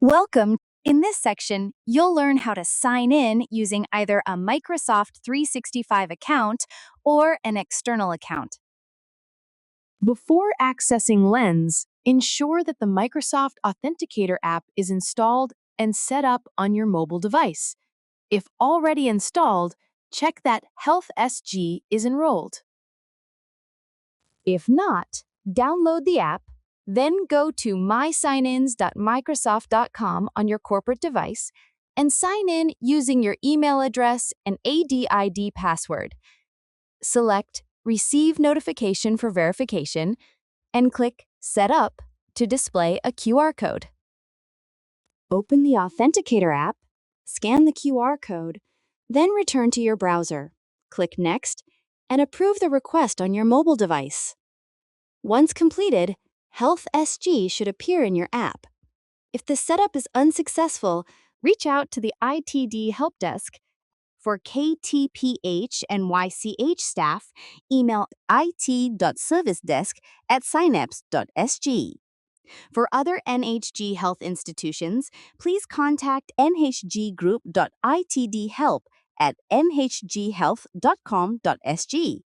Welcome! In this section, you'll learn how to sign in using either a Microsoft 365 account or an external account. Before accessing Lens, ensure that the Microsoft Authenticator app is installed and set up on your mobile device. If already installed, check that Health SG is enrolled. If not, download the app, then go to mysignins.microsoft.com on your corporate device and sign in using your email address and ADID password. Select Receive Notification for verification and click Set Up to display a QR code. Open the Authenticator app, scan the QR code, then return to your browser. Click Next and approve the request on your mobile device. Once completed, Health SG should appear in your app. If the setup is unsuccessful, reach out to the ITD Helpdesk. For KTPH and YCH staff, email it.servicedesk@synapse.sg. For other NHG Health institutions, please contact nhggroup.itdhelp at nhghealth.com.sg.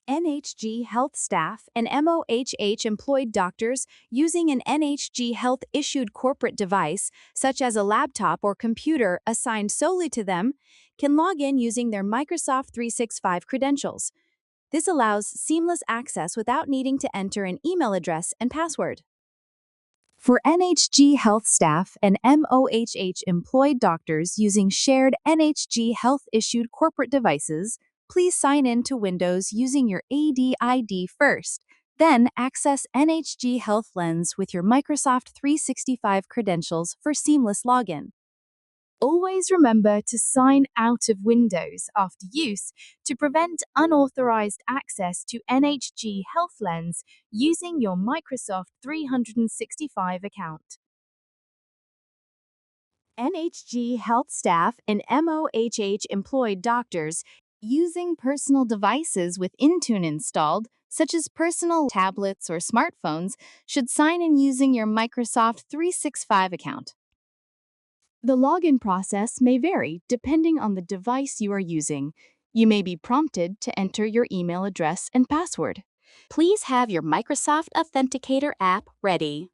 NHG Health staff and MOHH-employed doctors using an NHG Health-issued corporate device, such as a laptop or computer assigned solely to them, can log in using their Microsoft 365 credentials. This allows seamless access without needing to enter an email address and password. For NHG Health staff and MOHH-employed doctors using shared NHG Health-issued corporate devices, please sign in to Windows using your ADID first, then access NHG Health Lens with your Microsoft 365 credentials for seamless login. Always remember to sign out of Windows after use to prevent unauthorized access to NHG Health Lens using your Microsoft 365 account. NHG Health staff and MOHH-employed doctors using personal devices with Intune installed, such as personal tablets or smartphones, should sign in using your Microsoft 365 account. The login process may vary depending on the device you are using. You may be prompted to enter your email address and password. Please have your Microsoft Authenticator app ready.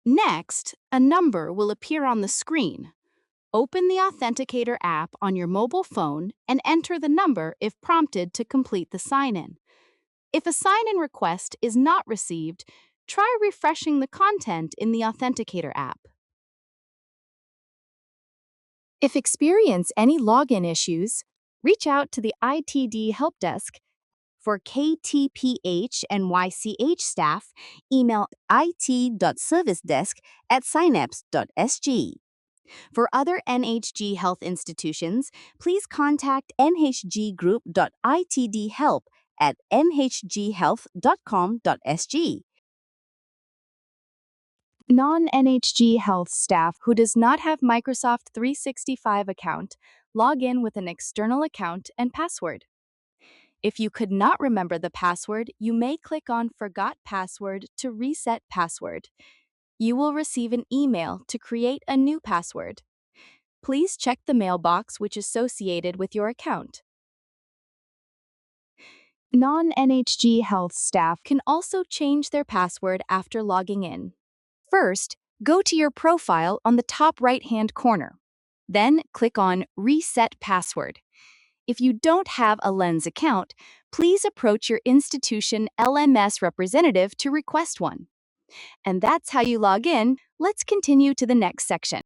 Next, a number will appear on the screen. Open the Authenticator app on your mobile phone and enter the number if prompted to complete the sign-in. If a sign-in request is not received, try refreshing the content in the Authenticator app. If experience any login issues, reach out to the ITD Helpdesk. For KTPH and YCH staff, email it.servicedesk@synapse.sg. For other NHG Health institutions, please contact nhggroup.itdhelp at nhghealth.com.sg. Non-NHG Health staff who does not have Microsoft 365 account, log in with an external account and password. If you could not remember the password, you may click on Forgot Password to reset password. You will receive an email to create a new password. Please check the mailbox which is associated with your account. Non-NHG Health staff can also change their password after logging in. First, go to your profile on the top right-hand corner. Then click on Reset Password. If you don't have a Lens account, please approach your institution LMS representative to request one. And that's how you log in. Let's continue to the next section.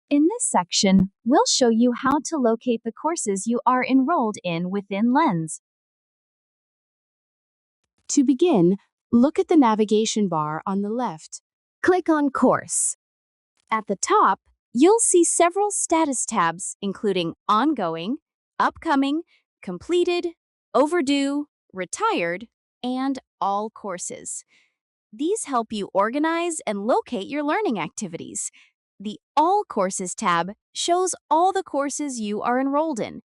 In this section, we'll show you how to locate the courses you are enrolled in within Lens. To begin, look at the navigation bar on the left. Click on Course. At the top, you'll see several status tabs, including Ongoing, Upcoming, Completed, Overdue, Retired, and All Courses. These help you organize and locate your learning activities. The All Courses tab shows all the courses you are enrolled in.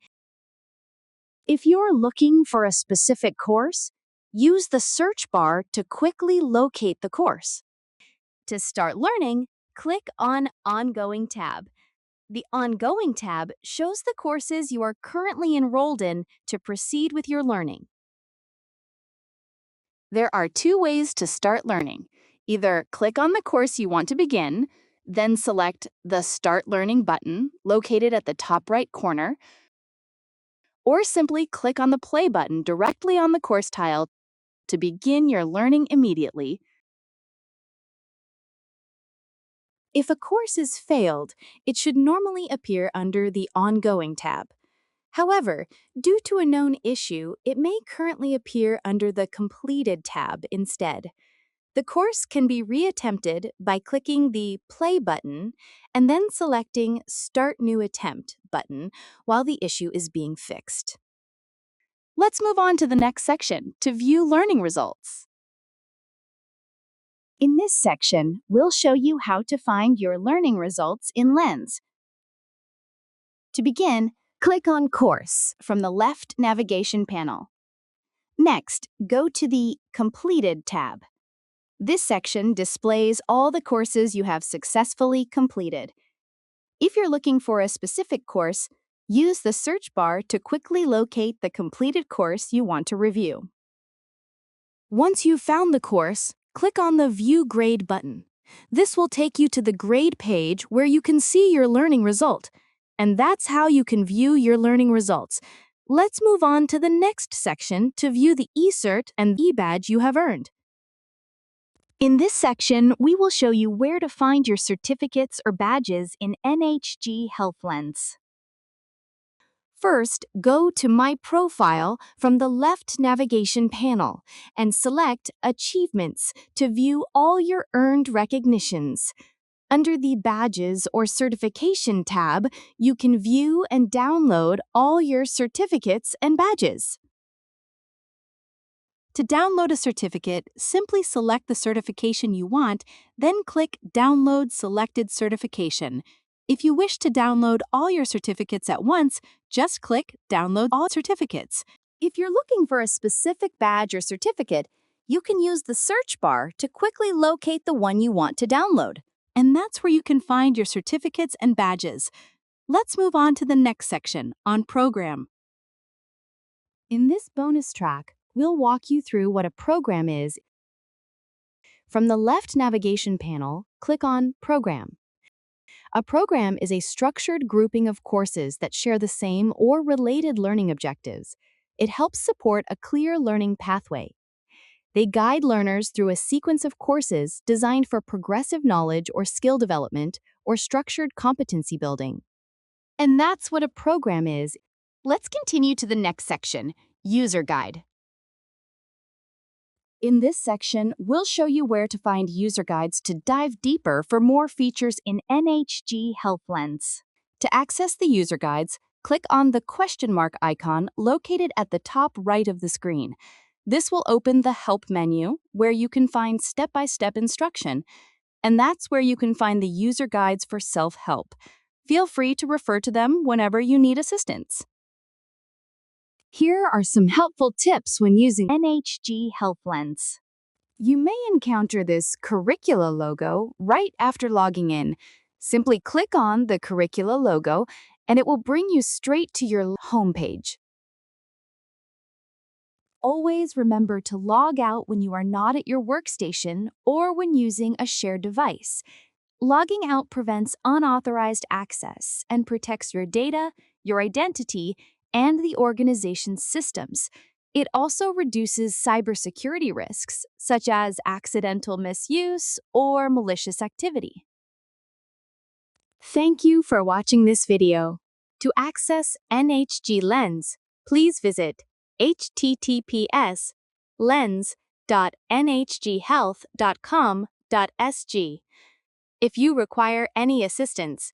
If you're looking for a specific course, use the search bar to quickly locate the course. To start learning, click on Ongoing tab. The Ongoing tab shows the courses you are currently enrolled in to proceed with your learning. There are two ways to start learning. Either click on the course you want to begin, then select the Start Learning button located at the top right corner, or simply click on the Play button directly on the course tile to begin your learning immediately. If a course is failed, it should normally appear under the Ongoing tab. However, due to a known issue, it may currently appear under the Completed tab instead. The course can be reattempted by clicking the Play button and then selecting Start New Attempt button while the issue is being fixed. Let's move on to the next section to view learning results. In this section, we'll show you how to find your learning results in Lens. To begin, click on Course from the left navigation panel. Next, go to the Completed tab. This section displays all the courses you have successfully completed. If you're looking for a specific course, use the search bar to quickly locate the completed course you want to review. Once you've found the course, click on the View Grade button. This will take you to the grade page where you can see your learning result. And that's how you can view your learning results. Let's move on to the next section to view the eCert and e-badge you have earned. In this section, we will show you where to find your certificates or badges in NHG Health Lens. First, go to My Profile from the left navigation panel and select Achievements to view all your earned recognitions. Under the Badges or Certification tab, you can view and download all your certificates and badges. To download a certificate, simply select the certification you want, then click Download Selected Certification. If you wish to download all your certificates at once, just click Download All Certificates. If you're looking for a specific badge or certificate, you can use the search bar to quickly locate the one you want to download. And that's where you can find your certificates and badges. Let's move on to the next section, on Program. In this bonus track, we'll walk you through what a program is. From the left navigation panel, click on Program. A program is a structured grouping of courses that share the same or related learning objectives. It helps support a clear learning pathway. They guide learners through a sequence of courses designed for progressive knowledge or skill development or structured competency building. And that's what a program is. Let's continue to the next section, User Guide. In this section, we'll show you where to find user guides to dive deeper for more features in NHG Health Lens. To access the user guides, click on the question mark icon located at the top right of the screen. This will open the Help menu, where you can find step-by-step instruction, and that's where you can find the user guides for self-help. Feel free to refer to them whenever you need assistance. Here are some helpful tips when using NHG Health Lens. You may encounter this curricula logo right after logging in. Simply click on the curricula logo, and it will bring you straight to your homepage. Always remember to log out when you are not at your workstation or when using a shared device. Logging out prevents unauthorized access and protects your data, your identity, and the organization's systems. It also reduces cybersecurity risks, such as accidental misuse or malicious activity. Thank you for watching this video. To access NHG Lens, please visit https://lens.nhghealth.com.sg. If you require any assistance,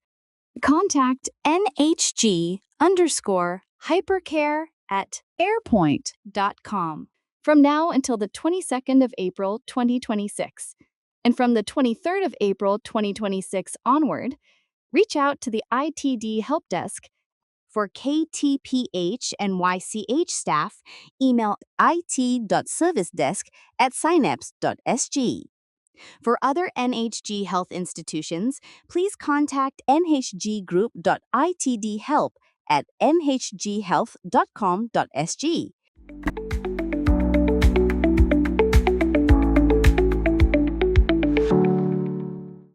contact nhg_hypercare@airpoint.com from now until the 22nd of April 2026. And from the 23rd of April 2026 onward, reach out to the ITD Helpdesk For KTPH and YCH staff, email it.servicedesk@synapse.sg. For other NHG Health institutions, please contact nhggroup.itdhelp at nhghealth.com.sg.